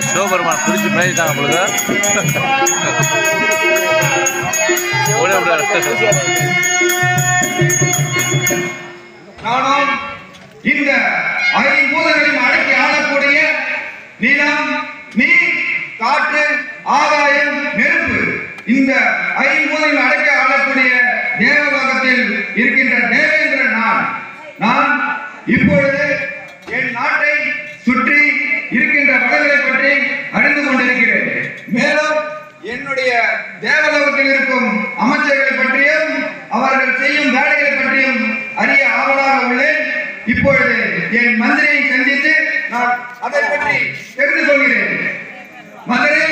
சிவபெருமான் பிடிச்சி மேய்ச்சாங்க பொழுது நானும் இந்த ஐம்பூதங்களையும் அடக்கி ஆளக்கூடிய நிலம், நீர், காற்று, ஆகாயம், நெருப்பு, இந்த ஐம்பூதங்களையும் அடக்கி ஆளக்கூடிய தேவலோகத்தில் இருக்கின்ற தேவேந்திரன் நான் இப்பொழுது என் நாட்டை சுற்றி இருக்கின்ற வளங்களை பற்றி அறிந்து கொண்டிருக்கிறேன். மேலும் என்னுடைய தேவலோகத்தில் இருக்கும் அமைச்சர்களை பற்றியும் அவர்கள் செய்யும் வேலைகளை பற்றியும் அறிய ஆவலாக உள்ளேன். இப்பொழுது என் மந்திரியை சந்தித்து நான் அதை பற்றி தெரிந்து கொள்கிறேன். மந்திரி,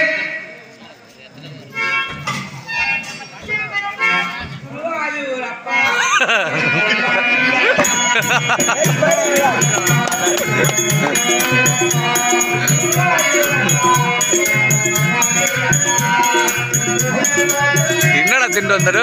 என்னடா திண்டு வந்தாரு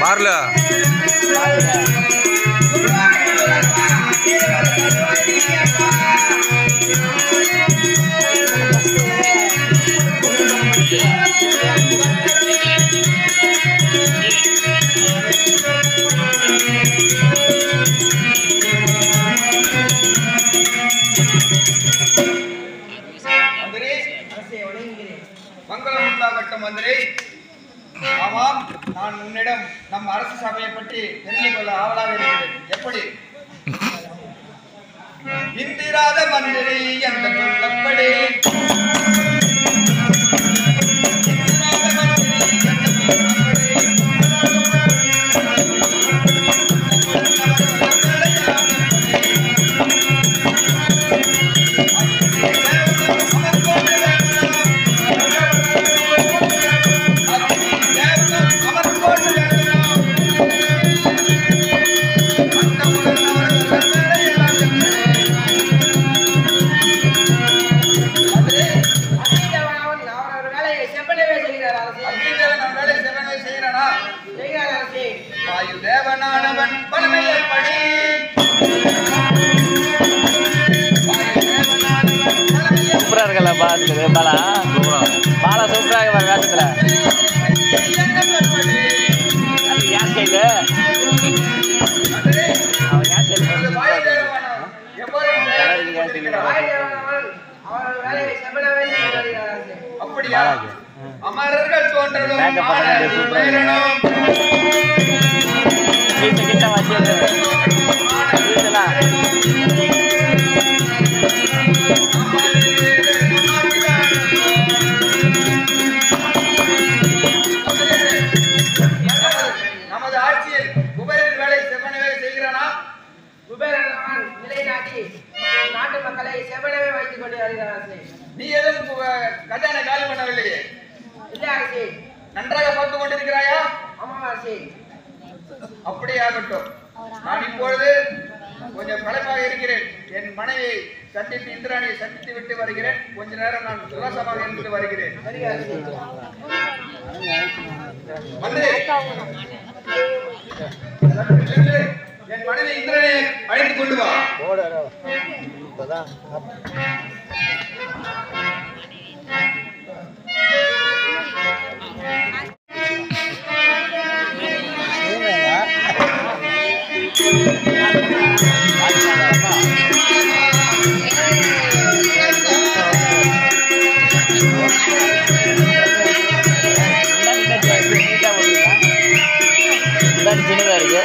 மாறல மங்களம் உண்டாகட்டும் மந்திரி. ஆமாம், நான் உன்னிடம் நம் அரசு சபையை பற்றி தெரிந்து கொள்ள ஆவலாக இருக்கிறேன். எப்படி? இந்திராத மந்திரி என்ற சொல்லப்படி தேவனானவன் பலமையப்படி சூப்பரா இருக்கல பாத்துக்கு பாலா பாலா சூப்பரா இருக்கு வேஷத்துல யார் கையில அவன் யார் அப்படியா? அமரர்கள் தோன்றலும் கிட்ட வச்சு நமது ஆட்சியில் குபேரன் வேலை செவ்வனவே செய்கிறானா? குபேரன் நிலைநாட்டி நாட்டு மக்களை செவ்வனவே வைத்துக் கொண்டு வருகிறார். நீ எதுவும் கஜானை காலி பண்ணவில்லையே? இல்லை அரசே. நன்றாக பார்த்து கொண்டிருக்கிறாயா? ஆமாம் அரசே. அப்படியாகட்டும். நான் இப்பொழுது கொஞ்சம் களைப்பாக இருக்கிறேன். என் மனைவியை சந்தித்து இந்திராணியை சந்தித்து விட்டு வருகிறேன். கொஞ்ச நேரம் நான் சுவாசமாக இருந்து வருகிறேன். என் மனைவி இந்திராணியை அழைத்துக் கொண்டு வா. சின்னதாக இருக்கு.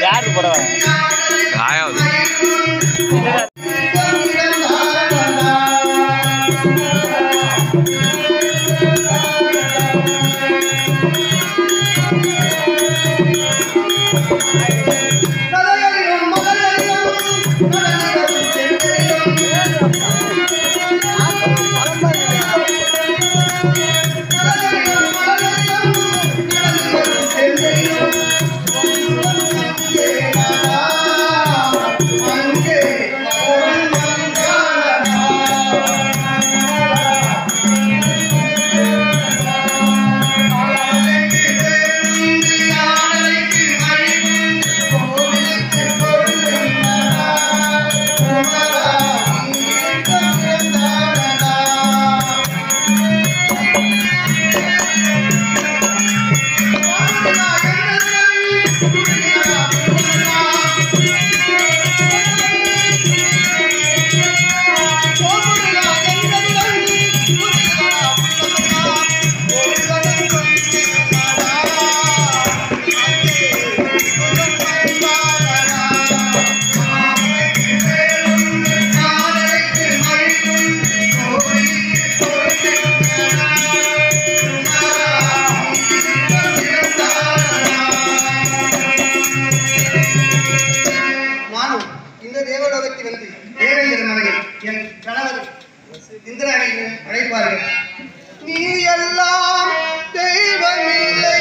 யாரு புடவை நீ எல்லாம் தெய்வமில்லை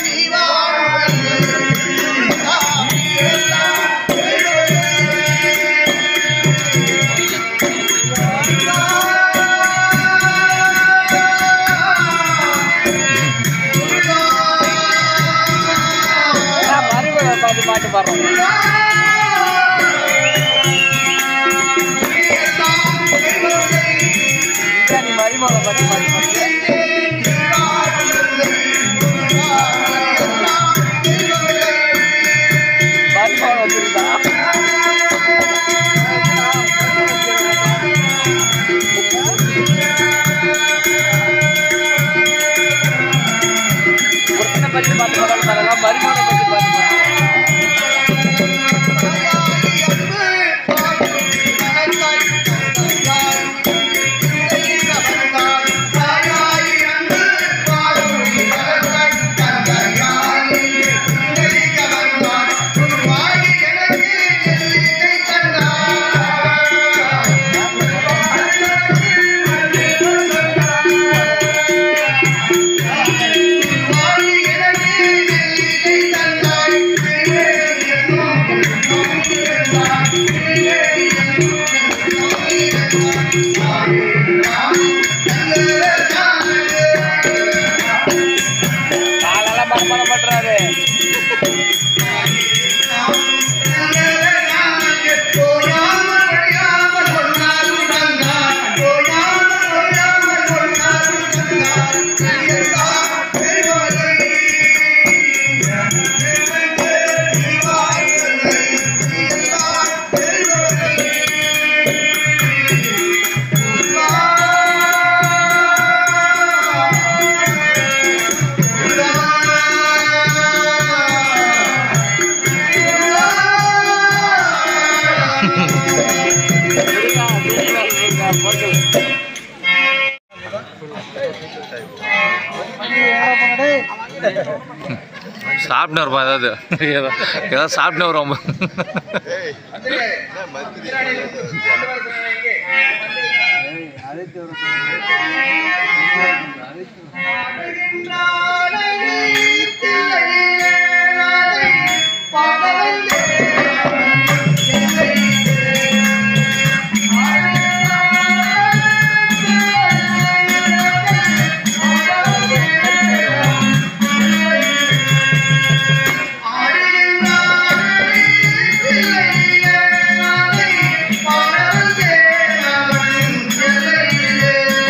நீ பாட்டு பாடுறோம். மரிமலை பாட்டு பாட்டு மரிமலை வச்சிருந்தா பற்றி பாட்டு பாடலாம். மரிமலை பற்றி பாட்டு சாப்பிட்டு இருப்போம். ஏதாவது சாப்பிட்டு வருவோம். Yeah.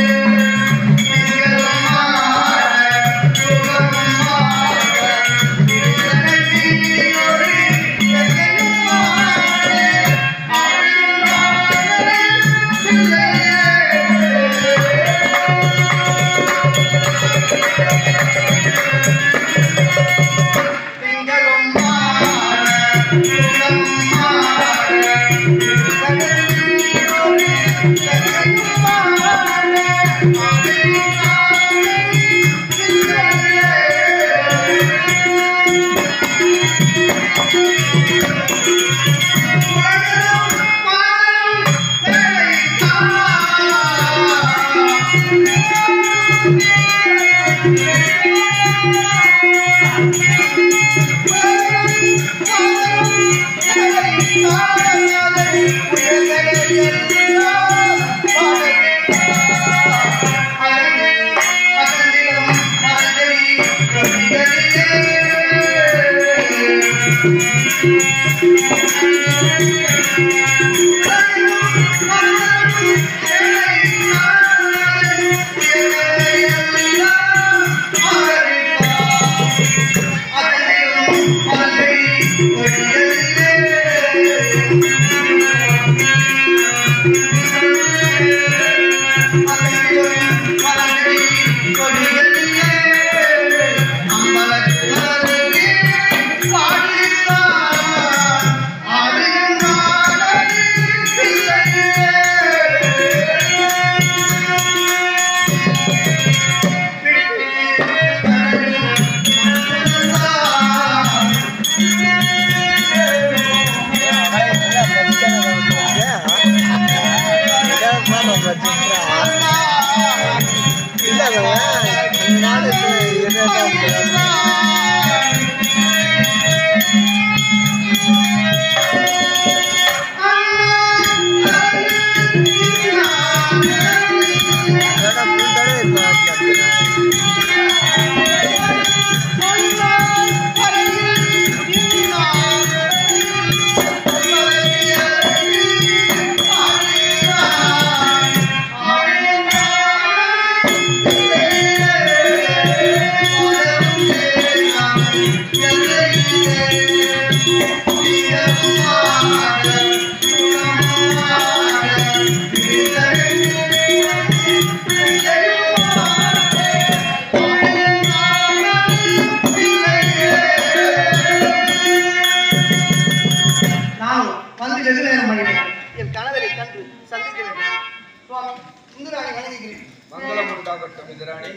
மங்களம் உண்டாகட்டும் எதிராணி.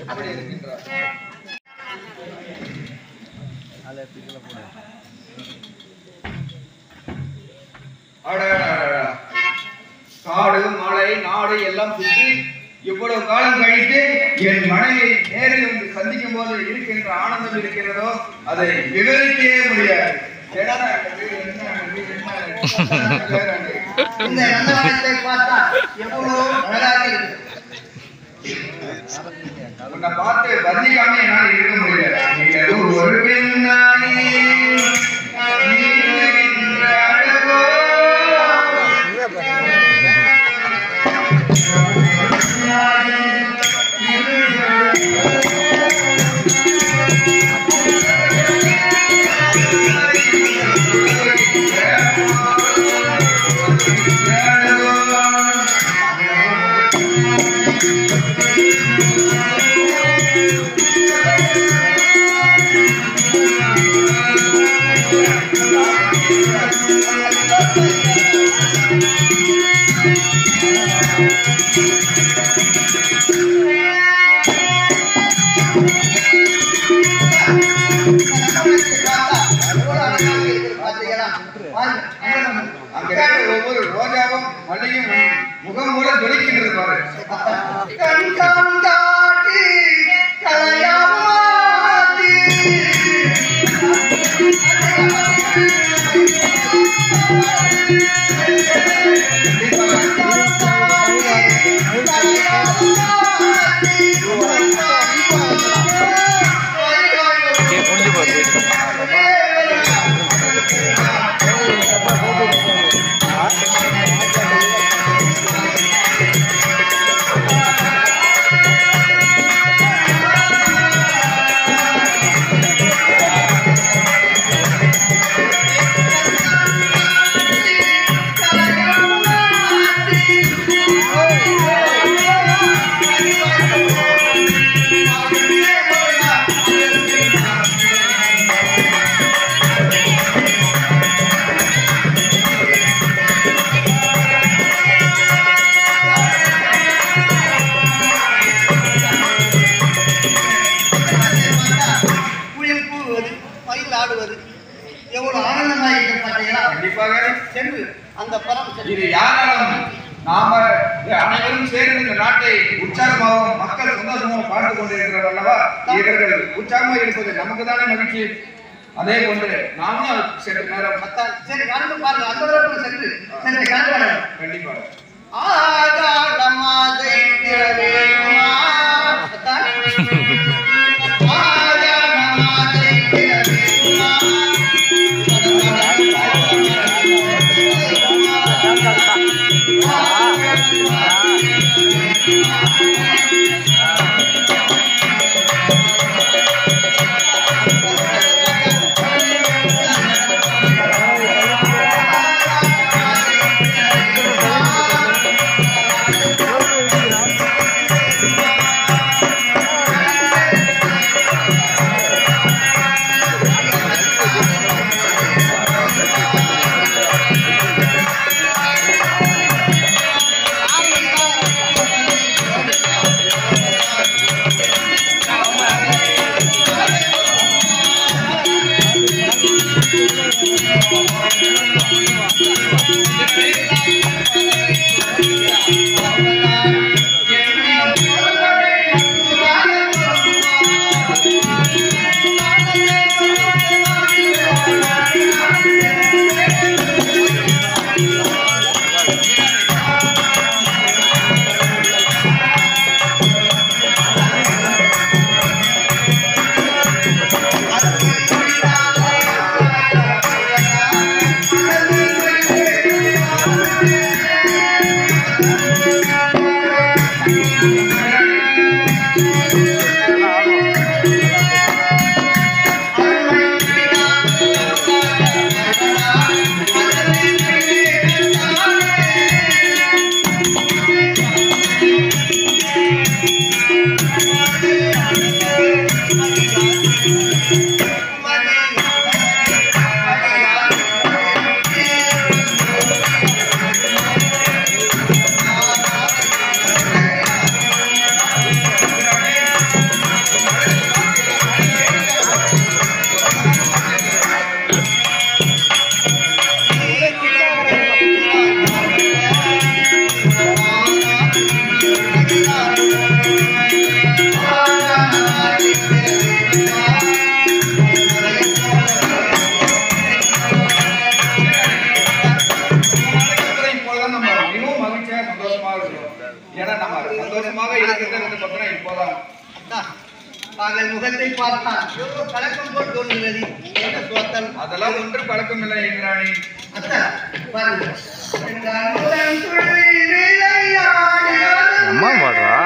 எப்படி இருக்கின்றார்? காடு மலை நாடு எல்லாம் சுற்றி இவ்வளவு காலம் கழித்து என் மனைவியை நேரில் வந்து சந்திக்கும் போது இருக்கின்ற ஆனந்தம் இருக்கிறதோ அதை விவரிக்கவே முடியாது. இந்த நந்தவனத்தை பார்த்தா எவ்வளவு அழகாக இருக்கு. உன்னை பார்த்து வந்திக்காம என்னால் இருக்க முடியாது. ஒரு பெண்ணானே ஒவ்வொரு ரோஜாவும் மல்லியும் முகம் மூல ஜொலிக்கின்றது பாரு. எவ்வளவு ஆனந்தமாக இருக்கு பார்த்தீங்களா? கண்டிப்பாக சென்று அந்த பரம் இது யாராலும் நாம அனைவரும் சேர்ந்து இந்த நாட்டை உற்சாகமாகவும் மக்கள் சந்தோஷமாகவும் பார்த்து கொண்டிருக்கிறார் அல்லவா? இவர்கள் உற்சாகமாக இருப்பது நமக்கு தானே மகிழ்ச்சி. அதே போன்று நாமும் சென்று நேரம் சரி கலந்து பாருங்க. அந்த வரைக்கும் சென்று கலந்து கண்டிப்பாக சந்தோஷமாக இருக்கிறோம். ஏன்னா நம்ம சந்தோஷமாக இருக்கிறது வந்து பார்த்தோம்னா இப்போதான். தாங்கள் முகத்தை பார்த்தால் எவ்வளவு கலக்கம் போல் தோன்றுகிறது. என்ன சோத்தல்? அதெல்லாம் ஒன்றும் பழக்கம் இல்லை இந்திராணி. அத்தா பாருங்க. அம்மா பாடுறா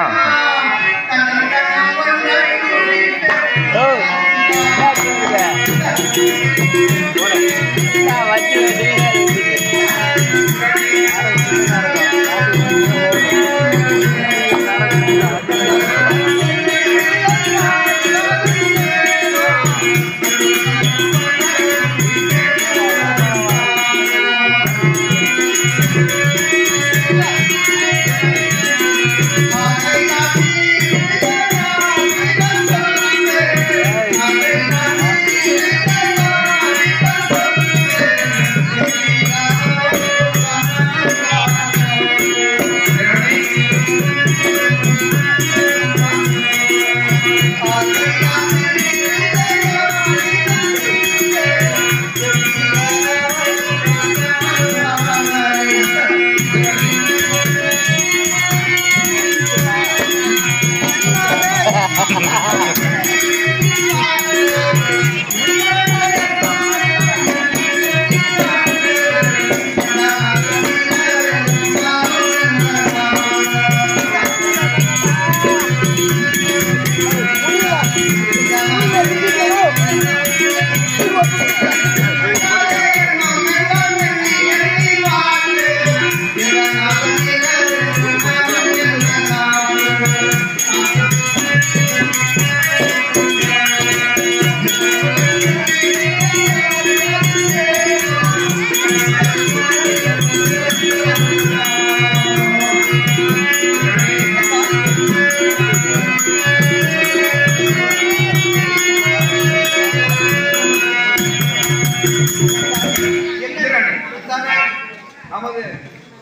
நமது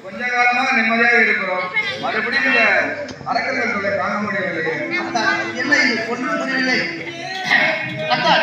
கொஞ்ச காலமாக நிம்மதியாக இருக்கிறோம். மறுபடியும் இந்த அரக்கர்கள் தொல்லை தாங்க முடியவில்லை. அத்தா என்ன இது ஒன்றும் புரியவில்லை. அத்தா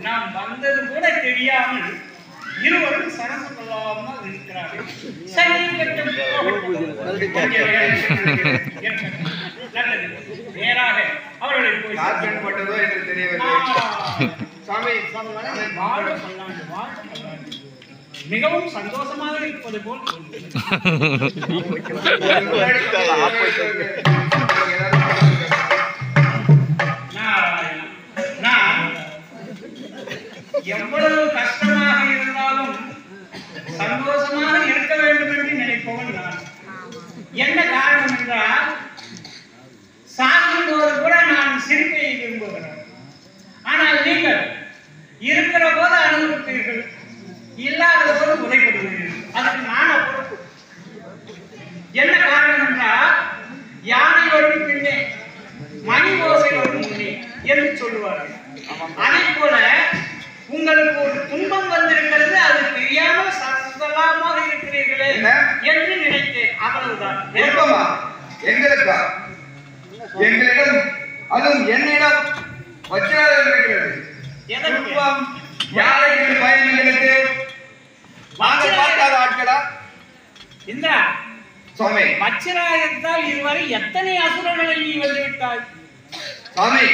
நாம் வந்தது கூட தெரியாமல் இருவரும் சரசு கொள்ளாமல் இருக்கிறார்கள். நேராக அவர்களை போய் பட்டதோ என்று தெரியவில்லை. சாமி வாழ பல்லாண்டு வாழ பல்லாண்டு மிகவும் சந்தோஷமாக இருப்பது போல் நான் எவ்வளவு கஷ்டமாக இருந்தாலும் சந்தோஷமாக இருக்க வேண்டும் என்று நினைப்பவன் நான். என்ன காரணம் என்றால் சாகும்போது கூட நான் சிரிப்பை விரும்புகிறேன். ஆனால் நீங்கள் இருக்கிற போது அனுபவிப்பீர்கள், இல்லாத போது உதைப்படுவீர்கள். அதுக்கு நான் பொறுப்பு. என்ன காரணம் என்றால் யானை வரும் பின்னே மணி ஓசை வரும் முன்னே என்று சொல்லுவார்கள். அதே போல உங்களுக்கு ஒரு துன்பம் வந்திருக்கிறது, அது தெரியாமல் சந்தோஷமாக இருக்கிறீர்களே என்று நினைத்தேன். அவ்வளவுதான். எங்களுக்கா? எங்களிடம் அதுவும் என்னிடம் வச்சிராதம் இருக்கிறது. யாரைக்கு பயம் எங்களுக்கு? நாங்கள் பார்க்காத ஆட்களா? இந்திரா சுவாமி, வச்சிராயத்தால் இதுவரை எத்தனை அசுரர்களை நீ வந்துவிட்டாய்? சுவாமி,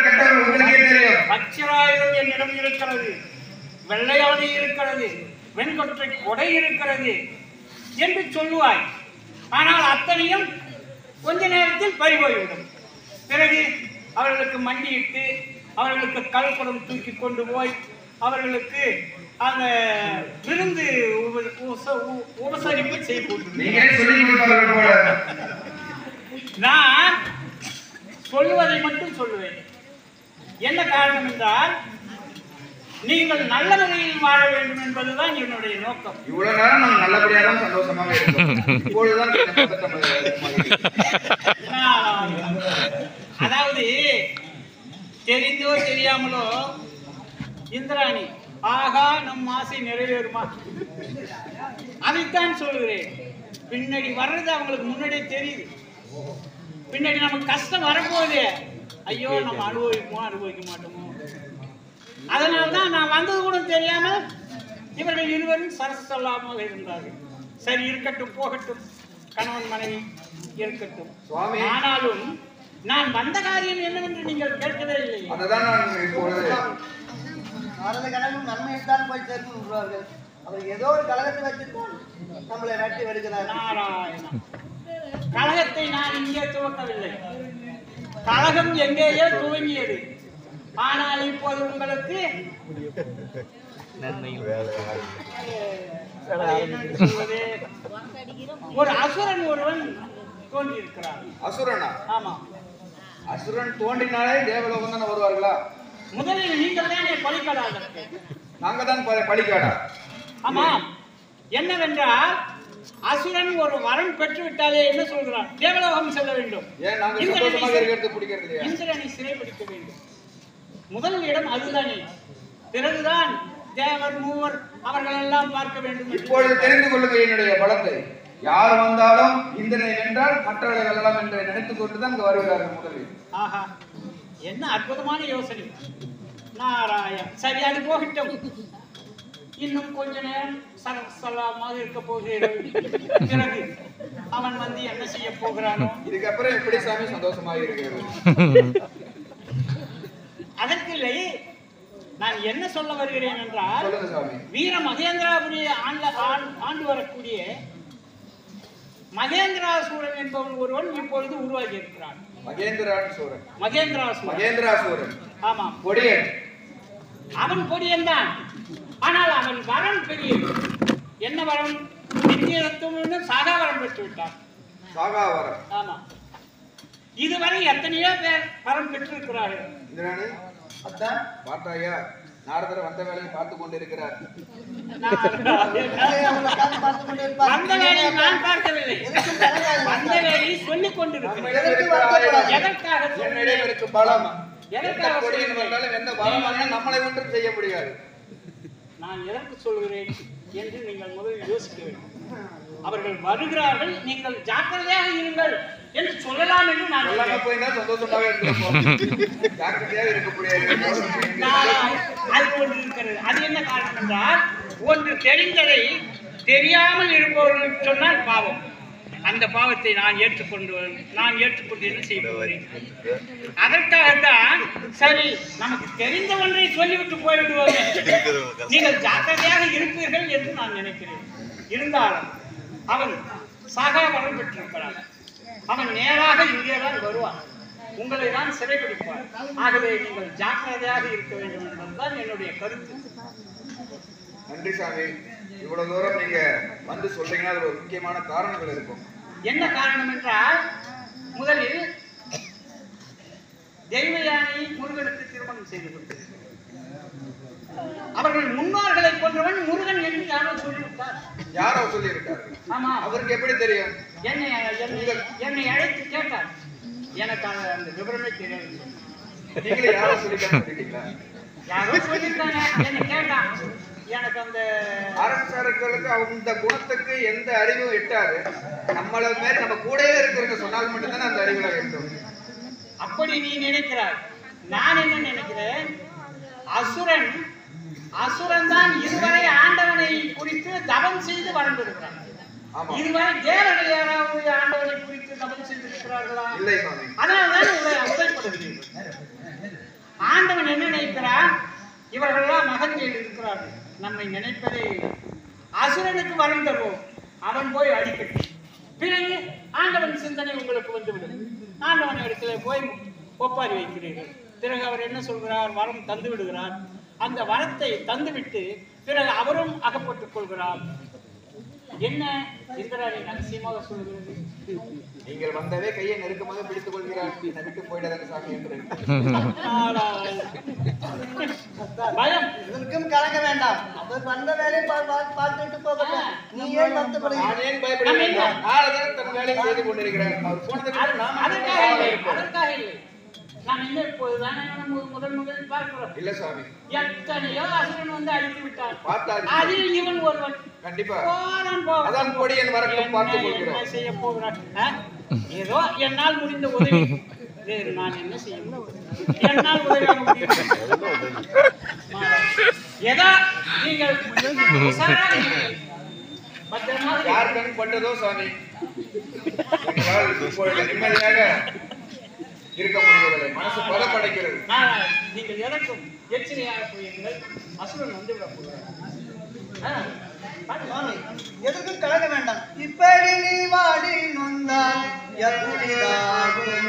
கெட்டவர்கள் உங்களுக்கே தெரியும். வச்சிராயுதம் என்னிடம் இருக்கிறது, வெள்ளையானை இருக்கிறது, வெண்கொற்றை கொடை இருக்கிறது என்று சொல்லுவாய். ஆனால் அத்தனையும் கொஞ்ச பறிபோய்விடும். பிறகு அவர்களுக்கு மண்டியிட்டு அவர்களுக்கு கல்குடம் தூக்கி கொண்டு போய் அவர்களுக்கு அந்த விருந்து உபசரிப்பு செய்ய நான் சொல்லுவதை மட்டும் சொல்லுவேன். என்ன காரணம் என்றால் நீங்கள் நல்ல முறையில் வாழ வேண்டும் என்பதுதான் என்னுடைய நோக்கம். இவ்வளவு நேரம் நான் நல்லபடியாக தான் சந்தோஷமாக இருக்கேன். அதாவது தெரிந்தோ தெரியாமலோ இந்திராணி ஆகா நம் ஆசை நிறைவேறுமா அதைத்தான் சொல்கிறேன். பின்னாடி வர்றது அவங்களுக்கு முன்னாடியே தெரியுது. பின்னாடி நமக்கு கஷ்டம் வரும்போது ஐயோ நம்ம அனுபவிக்க மாட்டோமோ. அதனால்தான் நான் வந்தது கூட தெரியாமல் இவர்கள் இருவரும் சரசல்லாமல் இருந்தார்கள். சரி இருக்கட்டும், போகட்டும், கணவன் மனைவி இருக்கட்டும். ஆனாலும் நான் வந்த காரியம் என்னவென்று நீங்கள் கேட்கவே இல்லை. நாரத கணவன் நன்மையில் தான் போய் சேர்க்கிறார்கள். அவர் ஏதோ ஒரு கழகத்தை வச்சுதான் நம்மளை வெட்டி வருகிறார். நாராயணா, கழகத்தை நான் இங்கே துவக்கவில்லை. கழகம் எங்கேயோ துவங்கியது. ஆனால் இப்போது உங்களுக்கு ஒரு அசுரன் ஒருவன் தோன்றியிருக்கிறார். அசுரனா? ஆமா. அசுரன் தோன்றினாலே தேவலோகம் தானே வருவார்களா? முதலில் நீங்கள் தானே பலிக்காடாக. நாங்க தான் பலிக்காடா? ஆமா. என்னவென்றால் அசுரன் ஒரு வரம் பெற்று விட்டாலே என்ன சொல்கிறான்? தேவலோகம் செல்ல வேண்டும். ஏன் நாங்க சந்தோஷமாக இருக்கிறது பிடிக்கிறது இல்லையா? இந்திரனை சிறைபிடிக்க வேண்டும். முதல் இடம் அதுதானே. பிறகுதான் தேவர் மூவர் அவர்கள் எல்லாம் பார்க்க வேண்டும். இப்பொழுது தெரிந்து கொள்ளுங்க என்னுடைய பலத்தை. யார் வந்தாலும் இந்திரனை வென்றால் மற்றவர்கள் எல்லாம் என்று நினைத்துக் கொண்டுதான் இங்கு வருகிறார்கள் முதலில். ஆஹா, என்ன அற்புதமான யோசனை. நாராயண். சரி, அது போகட்டும். இன்னும் கொஞ்ச நேரம் சரசலாமாக இருக்க போகிறேன். பிறகு அவன் வந்து என்ன செய்ய போகிறானோ. இதுக்கப்புறம் எப்படி சாமி சந்தோஷமாக இருக்கிறது? அதற்கில்லை, நான் என்ன சொல்ல வருகிறேன் என்றால் வீர மகேந்திராபுரியை ஆண்டு வரக்கூடிய மகேந்திராசூரன் என்பவன் ஒருவன் இப்பொழுது உருவாகி இருக்கிறான். மகேந்திராசூரன். ஆமா, கொடியன். அவன் கொடியன் தான். ஆனால் அவன் வரம் பெரியது. என்ன வரம்? நித்தியத்துவம் சாகா வரம் பெற்று விட்டான். சாகா வரம். ஆமா. இதுவரை எத்தனையோ பேர் வரம் பெற்றிருக்கிறார்கள். இந்திராணி அத்தான் பார்த்தாயா? நாரதர் வந்த வேலையை பார்த்து கொண்டிருக்கிறார். வந்த வேலையை நான் பார்க்கவில்லை. வந்த வேலையை சொல்லிக் கொண்டிருக்கிறேன். எதற்காக? என்னிடம் இருக்கு பலம். எதற்காக கொடியன் வந்தாலும் எந்த பலம் நம்மளை ஒன்றும் செய்ய முடியாது. நான் எதற்கு சொல்கிறேன் என்று நீங்கள் முதலில் யோசிக்க வேண்டும். அவர்கள் வருகிறார்கள், நீங்கள் ஜாக்கிரதையாக இருங்கள் என்று சொல்லலாம் என்று நான் சந்தோஷமாக ஜாக்கிரதையாக இருக்கக்கூடிய அது ஒன்று இருக்கிறது. அது என்ன காரணம் என்றால், ஒன்று தெரிந்ததை தெரியாமல் இருப்பவர்களுக்கு சொன்னால் பாவம். அந்த பாவத்தை நான் ஏற்றுக்கொண்டு என்ன செய்ய போகிறேன்? அதற்காகத்தான் சரி நமக்கு தெரிந்த ஒன்றை சொல்லிவிட்டு போய்விடுவோமே, நீங்கள் ஜாக்கிரதையாக இருப்பீர்கள் என்று நான் நினைக்கிறேன். இருந்தாலும் அவன் சாகா வரம் பெற்றிருக்கிறான். அவன் நேராக இங்கேதான் வருவான், உங்களை தான் சிறைபிடிப்பார். ஆகவே நீங்கள் ஜாக்கிரதையாக இருக்க வேண்டும் என்பதுதான் என்னுடைய கருத்து. நன்றி சாமி. இவ்வளவு தூரம் நீங்க வந்து சொல்றீங்கன்னா அது ஒரு முக்கியமான காரணங்கள் இருக்கும். என்ன காரணம் என்றால், முதலில் தெய்வயானை முருகனுக்கு திருமணம் செய்து கொடுத்தது. அவர்கள் முன்னோர்களை கொன்றவன் முருகன் என்று யாரோ சொல்லிவிட்டார். யாரோ சொல்லிவிட்டார்? ஆமா. அவருக்கு எப்படி தெரியும்? என்னை அழைத்து கேட்டார். எனக்கு அந்த விவரமே தெரியாது. நீங்களே யாரோ சொல்லிட்டீங்களா? யாரோ சொல்லிட்டாங்க, என்னை கேட்டான். எனக்கு அந்த அரசர்களுக்கு அந்த குணத்துக்கு எந்த அறிவும் எட்டாது. நம்மள மேல நம்ம கூடவே இருக்கிறவங்க சொன்னால் மட்டும்தான் அந்த அறிவுல எட்டும். அப்படி நீ நினைக்கிறாய். நான் என்ன நினைக்கிறேன், அசுரன் தான் இதுவரை ஆண்டவனை குறித்து தவம் செய்து வளர்ந்திருக்கிறான். இதுவரை தேவர்கள் யாராவது ஆண்டவனை குறித்து தவம் செய்திருக்கிறார்களா? இல்லை சுவாமி. அதனால்தான் உதைப்படுகிறீர்கள். ஆண்டவன் என்ன நினைக்கிறான், இவர்களெல்லாம் மகன்கள் இருக்கிறார்கள், நம்மை நினைப்பதே அசுரனுக்கு வரம் தருவோம், அவன் போய் அடிக்கட்டும், பிறகு ஆண்டவன் சிந்தனை உங்களுக்கு வந்துவிடும். போய் ஒப்பாரி வைக்கிறீர்கள். பிறகு அவர் என்ன சொல்கிறார்? வரம் தந்து விடுகிறார். அந்த வரத்தை தந்துவிட்டு பிறகு அவரும் அகப்பட்டுக் கொள்கிறார். என்ன இந்திராணி ரகசியமாக சொல்கிறது? நீங்கள் வந்தவே கையை நெருக்கமாக பிடித்துக் கொள்கிறார். என்னை விட்டு போயிடாத சாமி என்று. பயம் இதற்கும் கலங்க வேண்டாம். அவர் வந்த வேலையை பார்த்துட்டு போகட்டும். நீ ஏன் வருத்தப்படுகிறீர்? நான் ஏன் பயப்பட வேண்டும்? நாளைதான் தன் வேலையை செய்து கொண்டிருக்கிறார். அவர் போனதுக்கு நாம் அதற்காக இல்லை. நாம் என்ன இப்போதுதானே முதல் பார்க்கிறோம். இல்ல சாமி, எத்தனையோ அசுரன் வந்து அழித்து விட்டான். பார்த்தாரு. அதில் இவன் ஒருவன். கண்டிப்பா போறான் போறான். அதான் கொடி என் வரக்கம் பார்த்துக் கொள்கிறோம். என்ன செய்ய போகிறான்? ஏதோ என்னால் முடிந்த உதவி. வேறு நான் என்ன செய்ய முடியும்? என்னால் உதவி முடியும். ஏதோ நீங்கள் உஷாராக இருங்கள். பத்திரமாக யார் கண் பட்டதோ சாமி, எங்களால் இப்பொழுது நிம்மதியாக இருக்க முடியவில்லை. மனசு பலப்படைக்கிறது. நீங்கள் எதற்கும் எச்சரிக்கையாக போயிருங்கள். அசுரன் வந்து விட போகிறார். சுவாமி, எதற்கும் கலங்க வேண்டாம். இப்படி நீ வாடி நொந்தால் எப்படிதாகும்?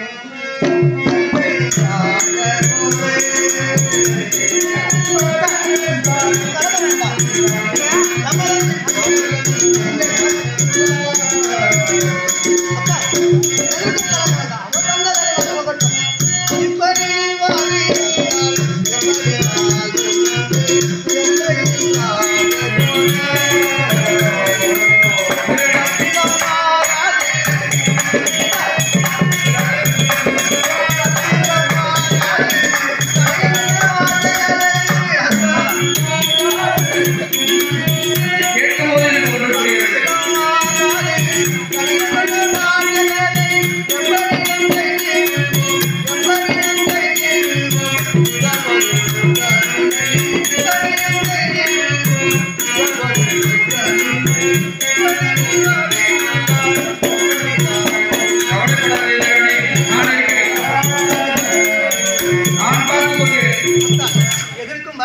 எதற்கும்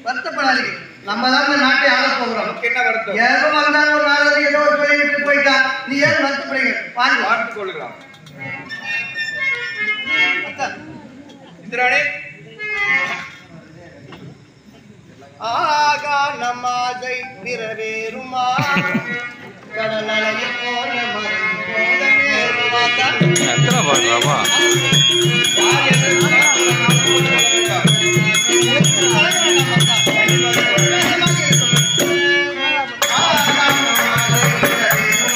வருத்தப்படாதீங்க. நம்ம தான் இந்த நாட்டை ஆள போகிறோம். நமக்கு என்ன வருத்தம்? ஏதோ வந்தாலும் ஒரு நாள் ஏதோ ஒரு சொல்லிட்டு போயிட்டா நீ ஏன் வருத்தப்படுறீங்க? வாங்க பார்த்துக் கொள்கிறோம். அத்தா, இந்திராணி, ஆகா நமாதை நிறைவேறுமா கடல் அலையை போல மறைந்து போத நேருமா தான். எத்தனை பாடுறாமா? யார் என்று நாம் புரிந்து கொள்ள வேண்டாம். எதற்கும் கலங்க வேண்டாம் அத்தா. வேகமாக இருக்கணும். ஆகா நமாதை நிறைவேறுமா கடல் அலையை போல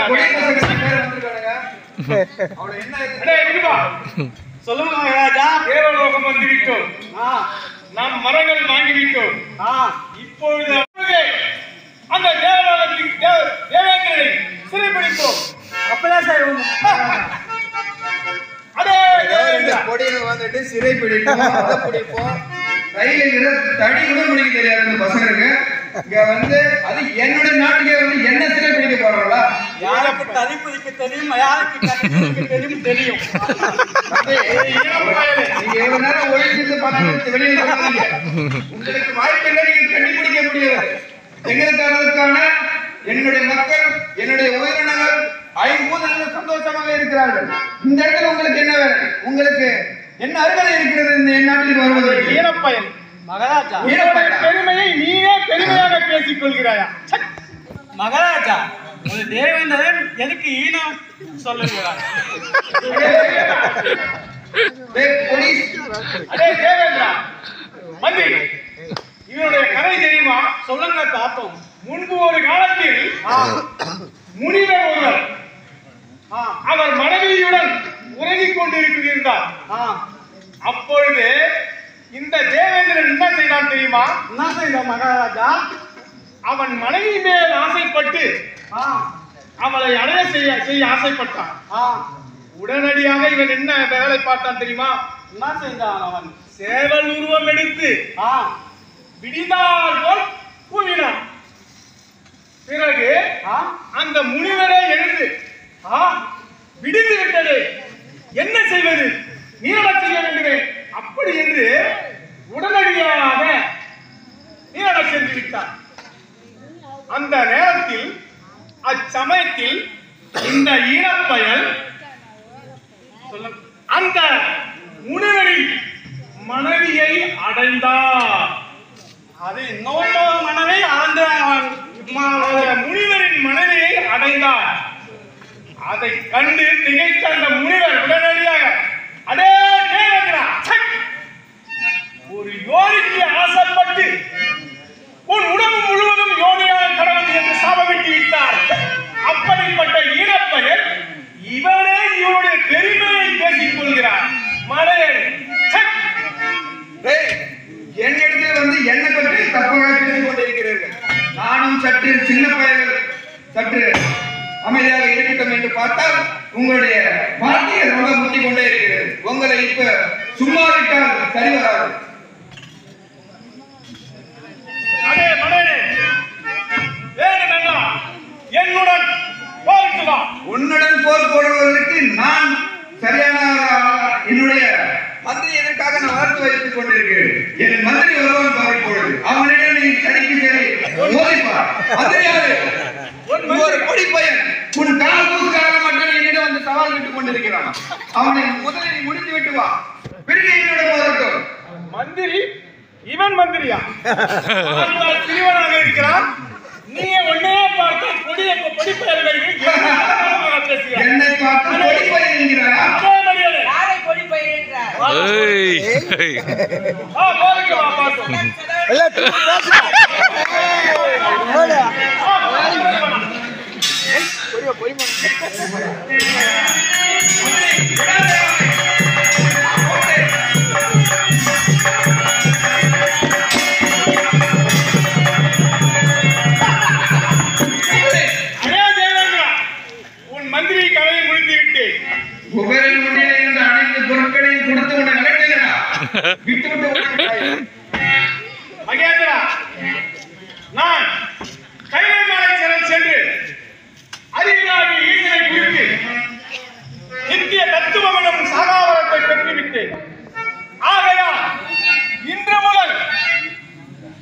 மறைந்து சொல்லுங்க ராஜா. தேவலோகம் வந்து விட்டோம். நாம் மரங்கள் வாங்கி விட்டோம். இப்பொழுது அந்த தேவலோகத்தின் தேவேந்திரனை சிறைப்பிடித்தோம். அப்பதான் செய்வோம். அதே கொடியை வந்துட்டு சிறை பிடிப்போம், அதை பிடிப்போம். கையில தடி கூட பிடிக்க தெரியாது இந்த பசங்களுக்கு. இங்க வந்து அது என்னுடைய நாட்டுக்கே வந்து என்ன சிறை பிடிக்க போறாங்களா? யாருக்கு தடி பிடிக்க தெரியும், யாருக்கு தடி பிடிக்க தெரியும் தெரியும். நீங்க எவ்வளவு நேரம் ஒழிச்சு பார்த்து வெளியே சொல்றீங்க. உங்களுக்கு வாய்ப்பு இல்லை, நீங்க கண்டுபிடிக்க முடியாது. எங்களுக்கான என்னுடைய மக்கள், என்னுடைய உயிரினங்கள், ஐம்பூதங்கள் சந்தோஷமாக இருக்கிறார்கள். இந்த இடத்துல உங்களுக்கு என்ன வேலை? உங்களுக்கு என்ன அருகதை இருக்கிறது இந்த நாட்டில் வருவதற்கு? ஈரப்பயன் மகாராஜா, ஈரப்பயன் பெருமையை நீயே பெருமையாக பேசிக் கொள்கிறாயா? மகாராஜா, ஒரு தேவேந்திரன் எதுக்கு ஈனம் சொல்லுகிறார்? போலீஸ் அடே தேவேந்திரா, மந்திரி, இவனுடைய கதை தெரியுமா? சொல்லுங்க பார்ப்போம். முன்பு ஒரு காலத்தில் முனிவர் ஒருவர் அவர் மனைவியுடன் உறங்கிக் கொண்டிருக்கிறார். அப்பொழுது இந்த தேவேந்திரன் என்ன செய்தான் தெரியுமா? என்ன செய்தான் மகாராஜா? அவன் மனைவி மேல் ஆசைப்பட்டு அவளை அடைய செய்ய ஆசைப்பட்டான். உடனடியாக இவன் என்ன வேலை பார்த்தான் தெரியுமா? என்ன செய்தான்? அவன் சேவல் உருவம் எடுத்து விடிந்தால் போல் கூவினான். பிறகு அந்த முனிவரே எழுந்து விடிந்து விட்டது, என்ன செய்வது, நீராடச் செய்ய வேண்டுமே அப்படி என்று உடனடியாக நீராடச் சென்று விட்டார். அந்த நேரத்தில் அச்சமயத்தில் இந்த ஈரப்பயல் அந்த முனிவரின் மனைவியை அடைந்தார். அது இன்னொரு மனைவி முனிவரின் மனைவியை அடைந்தார். அதை கண்டு திகைத்த அந்த முனிவர் உடனடியாக, அடே தேவேந்திரா, ஒரு யோனிக்கு ஆசைப்பட்டு உன் உடம்பு முழுவதும் யோனியாக கடவுள் என்று சாபமிட்டு விட்டார். அப்படிப்பட்ட ஈரப்பயல் இவரே இவருடைய பெருமையை பேசிக் கொள்கிறார். மலையர் என்னிடத்தில் வந்து என்ன பற்றி தப்பாக பேசிக் கொண்டிருக்கிறீர்கள். நானும் சற்று சின்ன பயல்கள் சற்று அமைதியாக இருக்கட்டும் என்று பார்த்தால் உங்களுடைய வார்த்தைகள் ரொம்ப முட்டிக் கொண்டே இருக்கிறது. உங்களை இப்ப சும்மா விட்டால் சரி வராது. என்னுடன் போருக்கு வா. உன்னுடன் போர் போடுவதற்கு நான் சரியான என்னுடைய மந்திரி எதற்காக நான் வளர்த்து வைத்துக் கொண்டிருக்கிறேன். என் மந்திரி ஒருவன் பார் பொழுது அவனிடம் நீ சரிக்கு சரி மோதிப்பார். மந்திரியாரு ஒரு பொடி பையன் உன் காலத்துக்காக மட்டும் என்னிடம் வந்து சவால் விட்டுக் கொண்டிருக்கிறான். அவனை முதலில் முடித்து விட்டு வா, பிறகு என்னோட போதட்டும். மந்திரி இவன் மந்திரியா? சிறுவனாக இருக்கிறான். நீ ஒன்னே பார்த்து என்னை பார்த்து பொடி பையன் என்கிறாயா? யாரை கொடி பயிரின்றார்? மந்திரி கதையை முடித்து விட்டேன். குபேரன் முன்னிலை இருந்த அனைத்து பொருட்களையும் கொடுத்து உன்னை விளக்கினடா. விட்டு மகேந்திரா, நான் கைலை மலை சென்று அறிவினாகி ஈசனை குறித்து நித்திய தத்துவம் எனும் சாகாவரத்தை பெற்றுவிட்டேன். ஆகையால் இன்று முதல்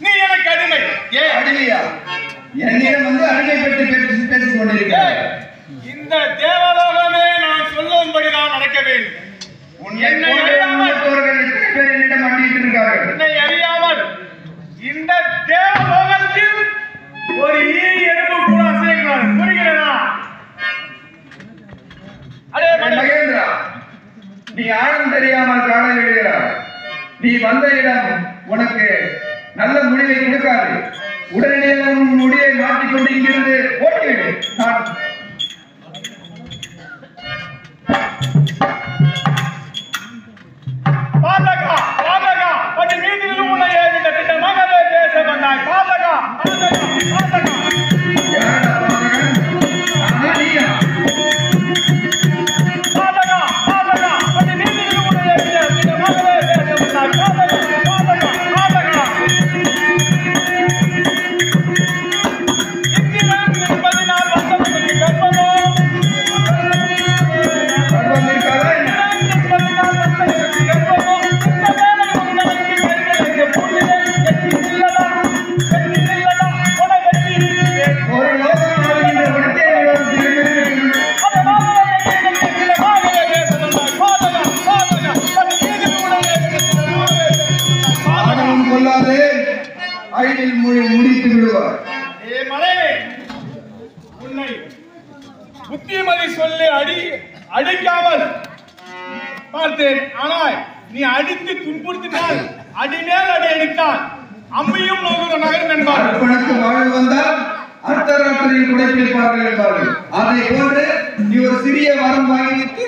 நீ எனக்கு அடிமை. ஏன் அடிமையா? என்னிடம் வந்து அடிமை பற்றி பேசிக் கொண்டிருக்கிறாய். இந்த தேவலோகமே நான் சொல்லும்படிதான் நடக்க வேண்டும். என்னை அறியாமல் இந்த தேவலோகத்தில் ஒரு எறும்பு கூட அசையக்கூடாது. புரிகிறதா? அதே மகேந்திரா, நீ ஆழம் தெரியாமல் காண விடுகிறார். நீ வந்த இடம் உனக்கு நல்ல முடிவை கொடுக்காது. உடனடியாக உன் முடிவை மாற்றிக்கொண்டு இங்கிருந்து ஓட்டிவிடு. நான் பாதகா பாதகா படி மீதில் உள்ள ஏவிட கிட்ட மகளே பேச வந்தாய். பாதகா பாதகா பாதகா யாரடா பாதகன்? நீயா? பாதகா பாதகா படி மீதில் உள்ள ஏவிட கிட்ட மகளே பேச வந்தாய். பாதகா பாதகா பாதகா இந்திரன் 14 வருஷத்துக்கு உன்னை புத்திமதி சொல்லி அடிக்காமல் பார்த்தேன். ஆனால் நீ அடித்து துன்புறுத்தினால் அடிமேல் அடி அடித்தால் அம்மையும் நகரும் என்பார். அர்ப்பணித்து வாழ்வு வந்தால் அர்த்தராத்திரியில் குடைப்பிடிப்பார்கள் என்பார்கள். அதை போன்று நீ ஒரு சிறிய வரம் வாங்கிவிட்டு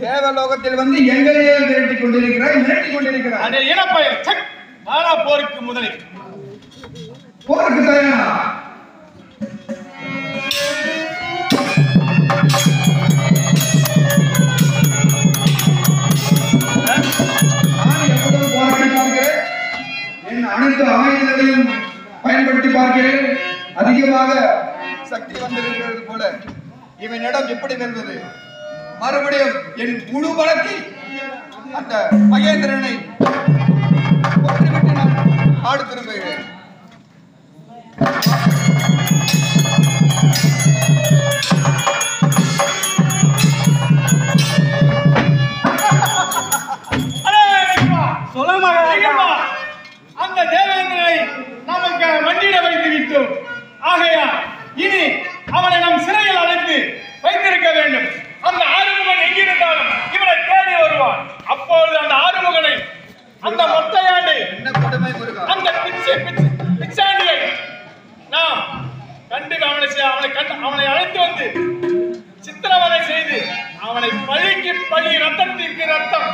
தேவலோகத்தில் வந்து எங்களையே மிரட்டிக் கொண்டிருக்கிறாய். அதே இனப்பயல் சக் வாரா போருக்கு முதலில் போருக்கு தயாரா? நான் எப்பொழுதும் போராடி பார்க்கிறேன். என் அனைத்து ஆயுதங்களையும் பயன்படுத்தி பார்க்கிறேன். அதிகமாக சக்தி வந்திருக்கிறது போல இவனிடம் எப்படி வெல்வது? மறுபடியும் என் முழு பலத்தை அந்த மகேந்திரனை கொன்றுவிட்டு நான் நாடு திரும்புகிறேன். அந்த தேவேந்திரனை நமக்கு மண்டியிட வைத்து விட்டோம். ஆகையா இனி அவனை நம் சிறையில் அழைத்து வைத்திருக்க வேண்டும். அந்த ஆறுமுகன் எங்கிருந்தாலும் இவனை தேடி வருவான். அப்பொழுது அந்த ஆறுமுகனை, அந்த மொட்டையாண்டை, அந்த பிச்சாண்டியை நாம் கண்டு அவனை அழைத்து வந்து சித்திரவதை செய்து அவனை பழிக்கு பழி, ரத்தத்திற்கு ரத்தம்,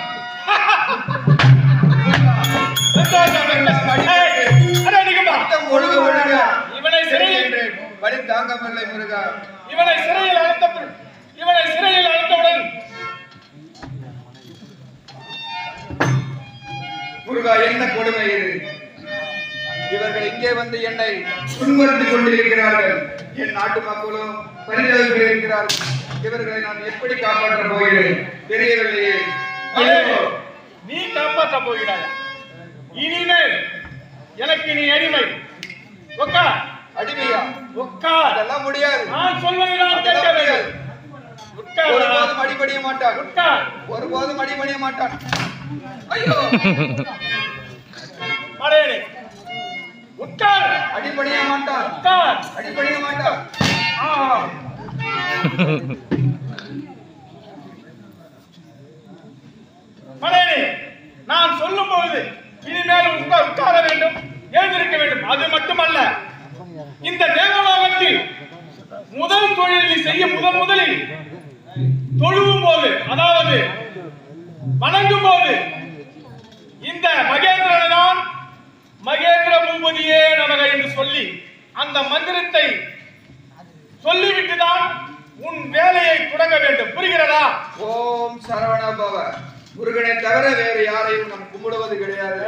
இவனை சிறையில் அழைத்தவுடன் முருகா, என்ன கொடுமை இது? இவர்கள் இங்கே வந்து என்னை துன்புறுத்திக் கொண்டிருக்கிறார்கள். என் நாட்டு மக்களும் பரிதவிக்கிறார்கள். இவர்களை நான் எப்படி காப்பாற்ற போகிறேன் தெரியவில்லையே. நீ காப்பாற்ற போகிறாய். இனிமேல் எனக்கு நீ அடிமை. அடிமையா? அதெல்லாம் முடியாது. நான் சொல்வதுதான் கேட்க வேண்டும். ஒருபோதும் அடிபணிய மாட்டான். ஒருபோதும் அடிபணிய மாட்டான். ஐயோ, அடிபணிய மாட்டான். அடிபணிய மாட்டான். நான் சொல்லும் பொழுது இனிமேல் உட்கார வேண்டும், எழுந்திருக்க வேண்டும். அது மட்டுமல்ல, இந்த தேவலோகத்தில் முதல் தொழில் நீ செய்ய முதலில் தொழுவும் போது, அதாவது வணங்கும் போது, இந்த மகேந்திரனை நான் மகேந்திர பூபதியே நமக என்று சொல்லி அந்த மந்திரத்தை சொல்லிவிட்டுதான் உன் வேலையை தொடங்க வேண்டும். புரிகிறதா? ஓம் சரவண பவ. முருகனை தவிர வேறு யாரையும் நாம் கும்பிடுவது கிடையாது.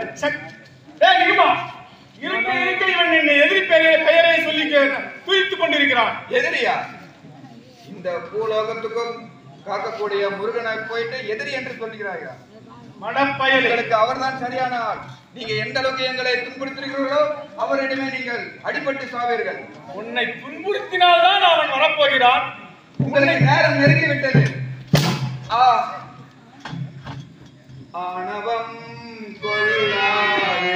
இருக்க இவன் என்னை எதிரி பெயரை சொல்லி துதித்துக் கொண்டிருக்கிறான். எதிரியா? இந்த பூலோகத்துக்கும் காக்கக்கூடிய முருகனை போயிட்டு எதிரி என்று சொல்லுகிறார்கள். மடப்பயல்களுக்கு அவர்தான் சரியான ஆள். நீங்க எந்த அளவுக்கு எங்களை துன்புறுத்துகிறீர்களோ அவரிடமே நீங்கள் அடிபட்டு சாவீர்கள். உன்னை துன்புறுத்தினால்தான் அவன் வரப்போகிறான். உங்களுக்கு நேரம் நெருங்கி விட்டது. ஆணவம் கொள்ளாதே,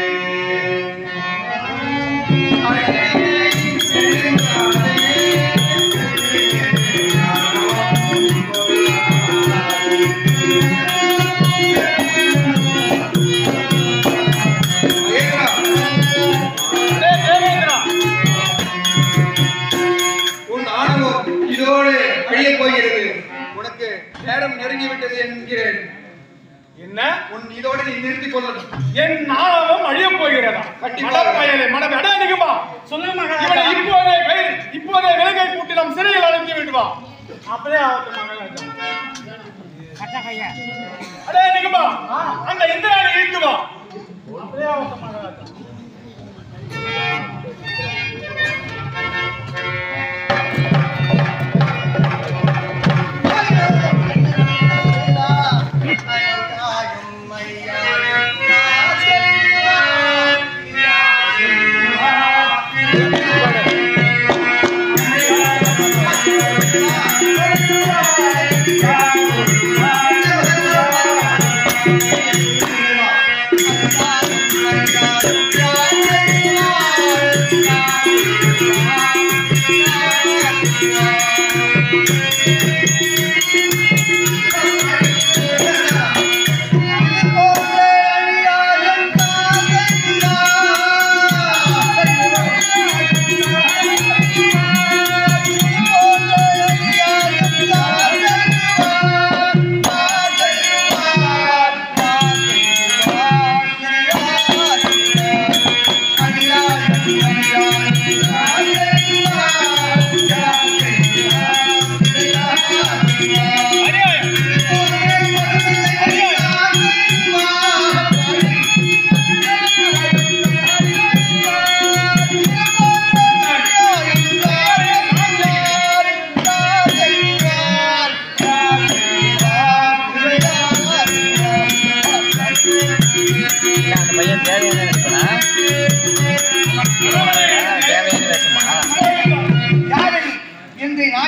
உன் ஆணவம் இதோடு அழிய போகிறது. உனக்கு நேரம் நெருங்கிவிட்டது என்கிறேன். என்ன? உன் இதோடு நீ நிறுத்திக் கொள்ளணும். என் ஆணவம் அழிய போகிறதா? மடப்பயலே, மடப்பயலே, சொல்லுமா? இப்போதே விலங்கை கூட்டி நாம் சிறையில் அடைத்து விடுவா. அப்படியே அடே நிகமா, அந்த இந்திராணி இழுத்து வா. அப்படியே Yeah.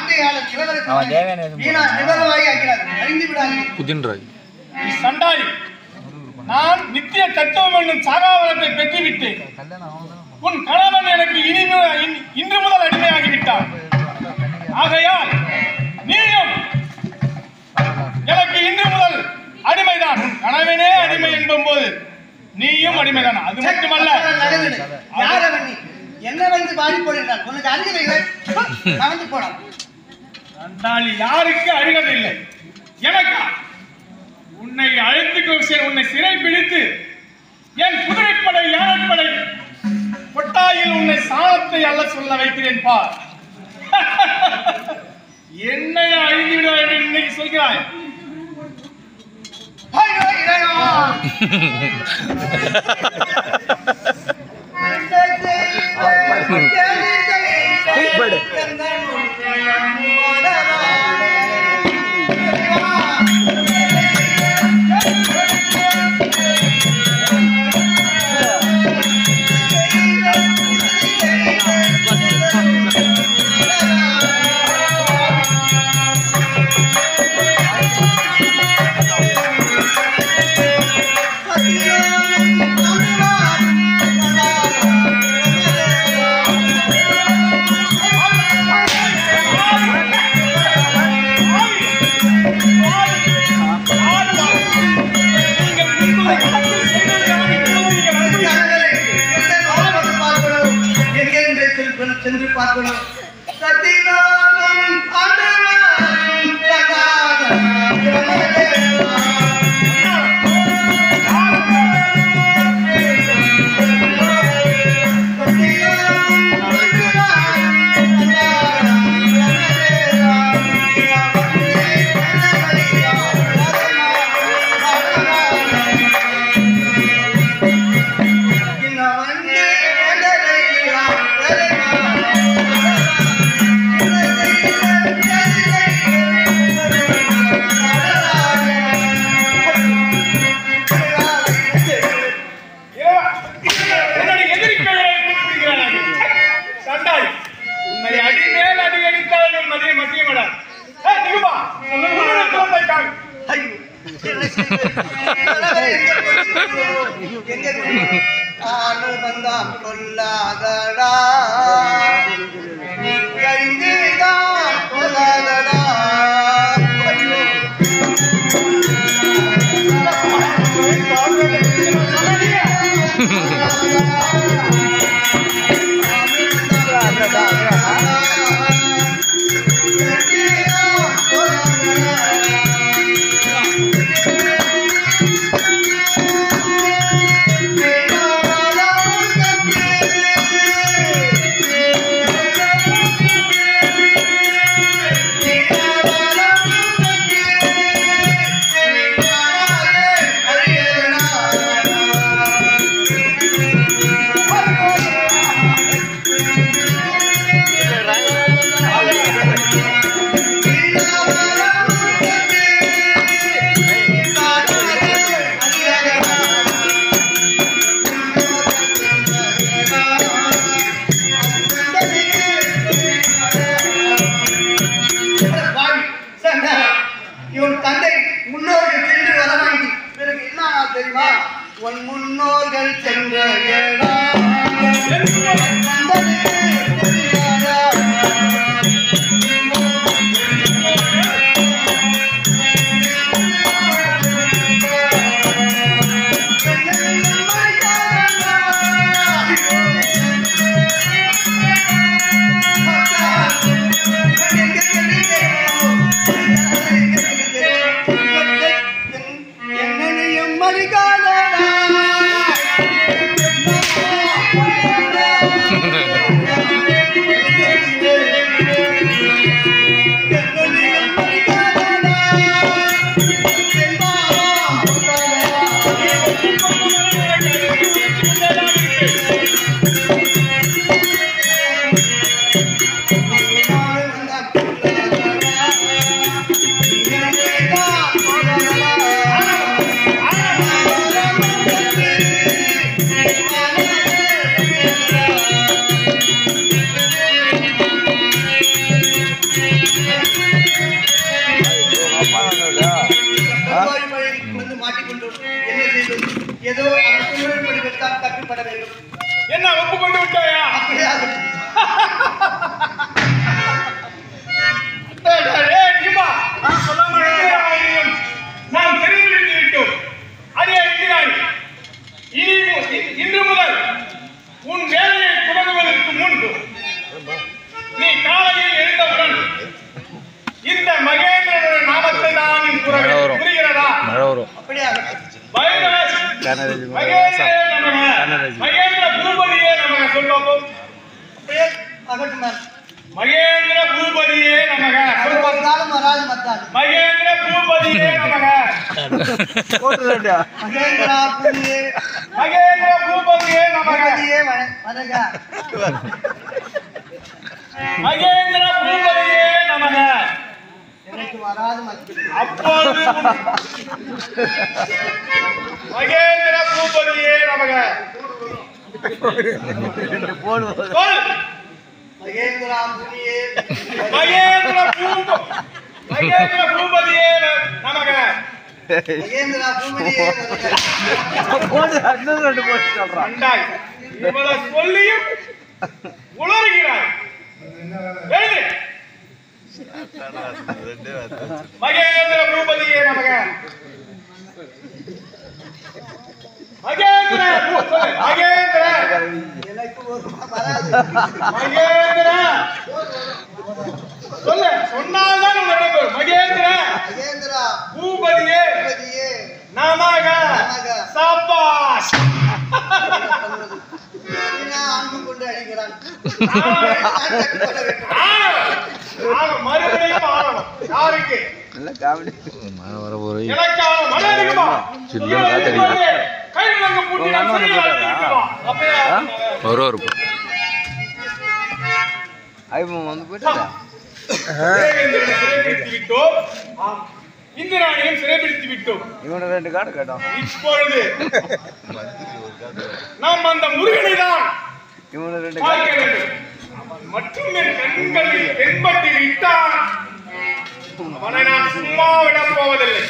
ஆண்டையாளர் இளவரசர் வீணா நிபரவாகி ஆகிறார். அறிந்து விடாதீர்கள். சண்டாளி, நான் நித்திய தத்துவம் என்னும் சாகாவரத்தை பெற்றுவிட்டேன். உன் கணவன் எனக்கு இன்று முதல் அடிமையாகிவிட்டான். ஆகையால் நீயும் எனக்கு இன்று முதல் அடிமைதான். உன் கணவனே அடிமை என்பும் போது நீயும் அடிமைதான். அது மட்டுமல்ல, என்ன வந்து பாடி போடுகிறார். உனக்கு அருகதை கலந்து போனான். சண்டாளி, யாருக்கு அருகதை இல்லை? எனக்கா? உன்னை அழைத்து உன்னை சிறை பிடித்து என் குதிரைப்படை யானைப்படை கொட்டாயில் உன்னை சாணத்தை அல்ல சொல்ல வைக்கிறேன் பார். என்னை அழிந்து விட என்று இன்னைக்கு சொல்கிறாய். சென்று பார்க்கணும். கொல்லாதடா கொல்லாதடா முன்னோர்கள் சென்ற என்ன ஒப்புக்கொண்டு விட்டாயா? அப்படியே ஆகட்டும். நாம் தெரிவித்து விட்டோம். அதே இருக்கிறாய். இன்று முதல் உன் வேலையை தொடங்குவதற்கு முன்பு நீ காலையில் எழுந்தவுடன் இந்த மகேந்திரனுடைய நாமத்தை தான் நீ கூற வேண்டும். புரிகிறதா? அப்படியே ஆகட்டும். மகேந்திர பூபதியே நமக சொல்வோம். அப்படியே ஆகட்டும் மேம். மகேந்திர பூபதியே நமக ஒரு காலம் வராது மத்தாது. மகேந்திர பூபதியே நமக மகேந்திரா பூமியே மகேந்திர பூபதியே நமக பூபதியே வணங்க. மகேந்திர பூபதியே நமக. எனக்கு வராது மத்தாது. அப்பொழுது மகேந்திர பூபதியே நமக சொல். மகேந்திரா பூமியே மகேந்திர பூபதியே நமக. மகேந்திரா பூமியே கண்டாய், இவளை சொல்லியும் உளறுகிறாய். எழுது. மகேந்திர பூபதியே நமக. மகேந்திர மகேந்திர எனக்கு ஒரு வராது. மகேந்திர சொல்லு. சொன்னால்தான் உனக்கு மகேந்திர மகேந்திரா பூபதியே பூபதியே நமக. சபாஷ். அன்பு கொண்டு அடிக்கிறான். மறுபடியும் ஆரம்பம். யாருக்கு? எனக்கு மழை இருக்குமா? கை விலங்கு பூட்டி நான் சிறையில் அடைத்திருக்குமா? அப்பயே தேவேந்திரனை சிறைபிடித்து விட்டோம். ஆம், இந்திராணியும் சிறைபிடித்து விட்டோம். இப்பொழுது நாம் அந்த முருகனை தான் பார்க்க வேண்டும். அவன் மட்டும் என் கண்களில் தென்பட்டு விட்டான். அவனை நான் சும்மா விடப் போவதில்லை.